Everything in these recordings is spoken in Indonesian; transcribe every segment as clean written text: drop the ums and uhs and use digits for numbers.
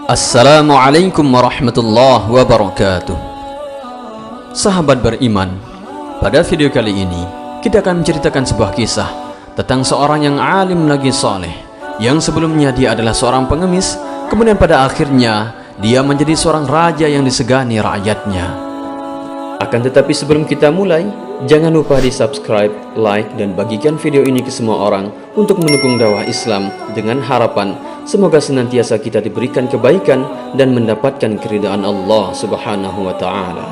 Assalamualaikum warahmatullahi wabarakatuh. Sahabat beriman, pada video kali ini kita akan menceritakan sebuah kisah tentang seorang yang alim lagi soleh, yang sebelumnya dia adalah seorang pengemis, kemudian pada akhirnya dia menjadi seorang raja yang disegani rakyatnya. Akan tetapi sebelum kita mulai, jangan lupa di subscribe, like, dan bagikan video ini ke semua orang untuk mendukung dakwah Islam, dengan harapan semoga senantiasa kita diberikan kebaikan dan mendapatkan keridhaan Allah Subhanahu wa Ta'ala.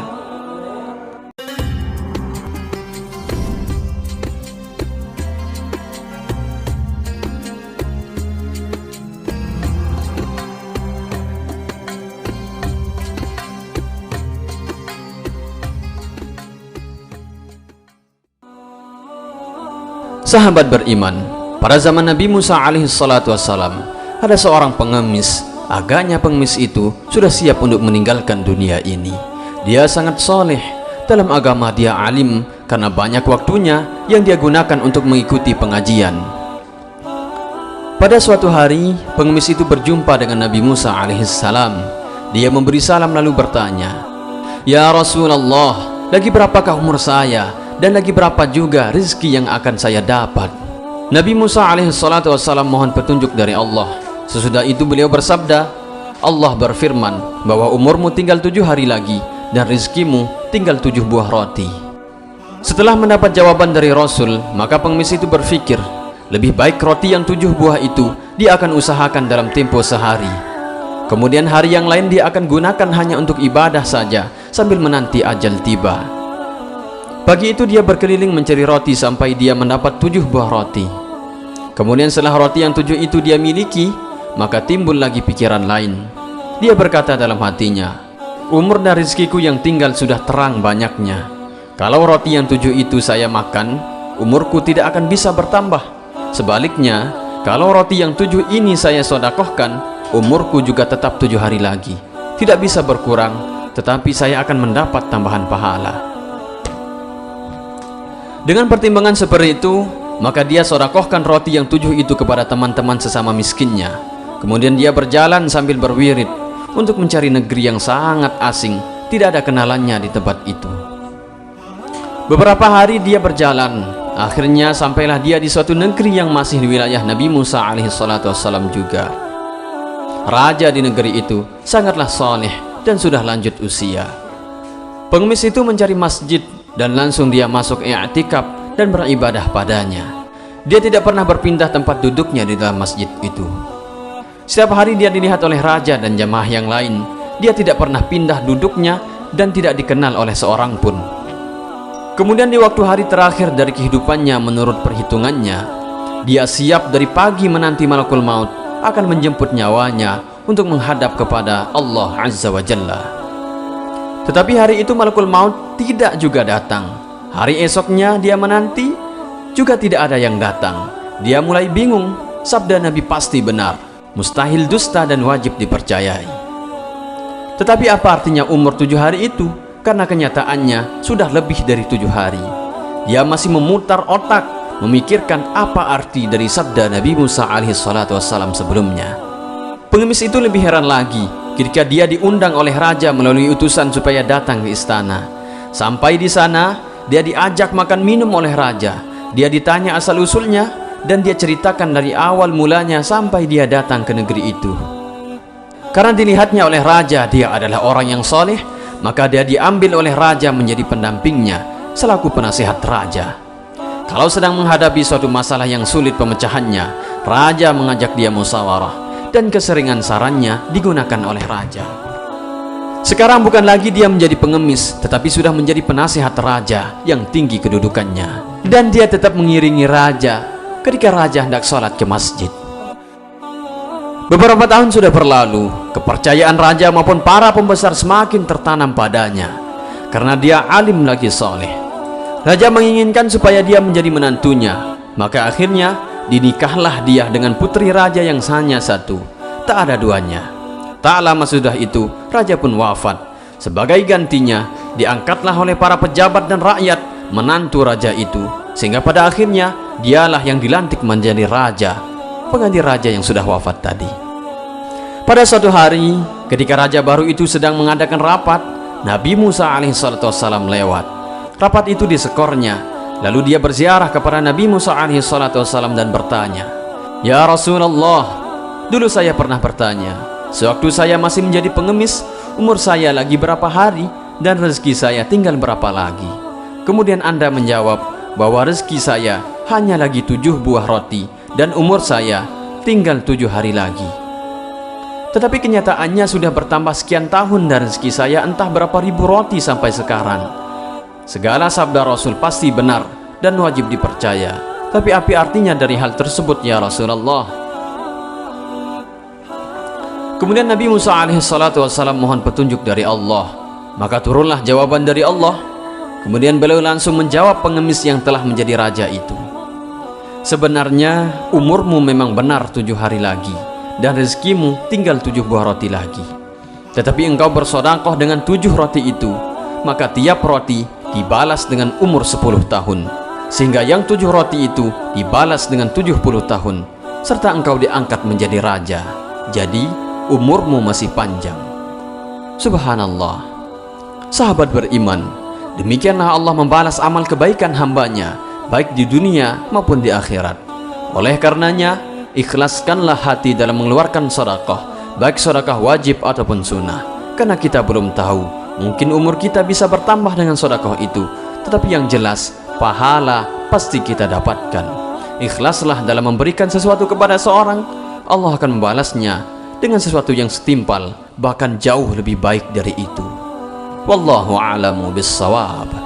Sahabat beriman, pada zaman Nabi Musa alaihi salatu wassalam, ada seorang pengemis. Agaknya pengemis itu sudah siap untuk meninggalkan dunia ini. Dia sangat soleh. Dalam agama dia alim karena banyak waktunya yang dia gunakan untuk mengikuti pengajian. Pada suatu hari, pengemis itu berjumpa dengan Nabi Musa alaihi salam. Dia memberi salam lalu bertanya, "Ya Rasulullah, lagi berapakah umur saya? Dan lagi berapa juga rezeki yang akan saya dapat?" Nabi Musa alaihi salatu wassalam mohon petunjuk dari Allah. Sesudah itu beliau bersabda, Allah berfirman bahwa umurmu tinggal 7 hari lagi dan rezekimu tinggal 7 buah roti. Setelah mendapat jawaban dari Rasul, maka pengemis itu berpikir, lebih baik roti yang 7 buah itu dia akan usahakan dalam tempo sehari. Kemudian hari yang lain dia akan gunakan hanya untuk ibadah saja sambil menanti ajal tiba. Pagi itu dia berkeliling mencari roti sampai dia mendapat 7 buah roti. Kemudian setelah roti yang 7 itu dia miliki, maka timbul lagi pikiran lain. Dia berkata dalam hatinya, umur dan rezekiku yang tinggal sudah terang banyaknya. Kalau roti yang 7 itu saya makan, umurku tidak akan bisa bertambah. Sebaliknya, kalau roti yang 7 ini saya sedekahkan, umurku juga tetap 7 hari lagi. Tidak bisa berkurang, tetapi saya akan mendapat tambahan pahala. Dengan pertimbangan seperti itu, maka dia sedekahkan roti yang 7 itu kepada teman-teman sesama miskinnya. Kemudian dia berjalan sambil berwirid untuk mencari negeri yang sangat asing, tidak ada kenalannya di tempat itu. Beberapa hari dia berjalan, akhirnya sampailah dia di suatu negeri yang masih di wilayah Nabi Musa alaihi salatu wassalam juga. Raja di negeri itu sangatlah soleh dan sudah lanjut usia. Pengemis itu mencari masjid dan langsung dia masuk i'tikaf dan beribadah padanya. Dia tidak pernah berpindah tempat duduknya di dalam masjid itu. Setiap hari dia dilihat oleh raja dan jamaah yang lain. Dia tidak pernah pindah duduknya dan tidak dikenal oleh seorang pun. Kemudian di waktu hari terakhir dari kehidupannya, menurut perhitungannya, dia siap dari pagi menanti malakul maut akan menjemput nyawanya untuk menghadap kepada Allah Azza wa Jalla. Tetapi hari itu malakul maut tidak juga datang. Hari esoknya dia menanti, juga tidak ada yang datang. Dia mulai bingung. Sabda Nabi pasti benar, mustahil dusta dan wajib dipercayai. Tetapi apa artinya umur 7 hari itu? Karena kenyataannya sudah lebih dari 7 hari. Dia masih memutar otak, memikirkan apa arti dari sabda Nabi Musa alaihi salatu wassalam sebelumnya. Pengemis itu lebih heran lagi ketika dia diundang oleh raja melalui utusan supaya datang ke istana. Sampai di sana, dia diajak makan minum oleh raja. Dia ditanya asal-usulnya dan dia ceritakan dari awal mulanya sampai dia datang ke negeri itu. Karena dilihatnya oleh raja dia adalah orang yang soleh, maka dia diambil oleh raja menjadi pendampingnya selaku penasihat raja. Kalau sedang menghadapi suatu masalah yang sulit pemecahannya, raja mengajak dia musyawarah. Dan keseringan sarannya digunakan oleh raja. Sekarang bukan lagi dia menjadi pengemis, tetapi sudah menjadi penasihat raja yang tinggi kedudukannya. Dan dia tetap mengiringi raja ketika raja hendak sholat ke masjid. Beberapa tahun sudah berlalu, kepercayaan raja maupun para pembesar semakin tertanam padanya. Karena dia alim lagi soleh. Raja menginginkan supaya dia menjadi menantunya. Maka akhirnya dinikahlah dia dengan putri raja yang hanya satu, tak ada duanya. Tak lama sudah itu, raja pun wafat. Sebagai gantinya, diangkatlah oleh para pejabat dan rakyat menantu raja itu, sehingga pada akhirnya dialah yang dilantik menjadi raja, pengganti raja yang sudah wafat tadi. Pada suatu hari, ketika raja baru itu sedang mengadakan rapat, Nabi Musa alaihissalam lewat. Rapat itu disekornya. Lalu dia berziarah kepada Nabi Musa alaihissalam dan bertanya, "Ya Rasulullah, dulu saya pernah bertanya, sewaktu saya masih menjadi pengemis, umur saya lagi berapa hari dan rezeki saya tinggal berapa lagi?" Kemudian Anda menjawab bahwa rezeki saya hanya lagi 7 buah roti dan umur saya tinggal 7 hari lagi. Tetapi kenyataannya sudah bertambah sekian tahun dan rezeki saya entah berapa ribu roti sampai sekarang. Segala sabda Rasul pasti benar dan wajib dipercaya. Tapi apa artinya dari hal tersebut ya Rasulullah? Kemudian Nabi Musa alaihissalam mohon petunjuk dari Allah. Maka turunlah jawaban dari Allah. Kemudian beliau langsung menjawab pengemis yang telah menjadi raja itu, "Sebenarnya umurmu memang benar 7 hari lagi, dan rezekimu tinggal 7 buah roti lagi. Tetapi engkau bersedekah dengan 7 roti itu, maka tiap roti dibalas dengan umur 10 tahun, sehingga yang 7 roti itu dibalas dengan 70 tahun, serta engkau diangkat menjadi raja. Jadi umurmu masih panjang." Subhanallah. Sahabat beriman, demikianlah Allah membalas amal kebaikan hambanya, baik di dunia maupun di akhirat. Oleh karenanya, ikhlaskanlah hati dalam mengeluarkan sedekah, baik sedekah wajib ataupun sunnah, karena kita belum tahu, mungkin umur kita bisa bertambah dengan sedekah itu. Tetapi yang jelas, pahala pasti kita dapatkan. Ikhlaslah dalam memberikan sesuatu kepada seorang, Allah akan membalasnya dengan sesuatu yang setimpal, bahkan jauh lebih baik dari itu. Wallahu a'lamu bis-shawab.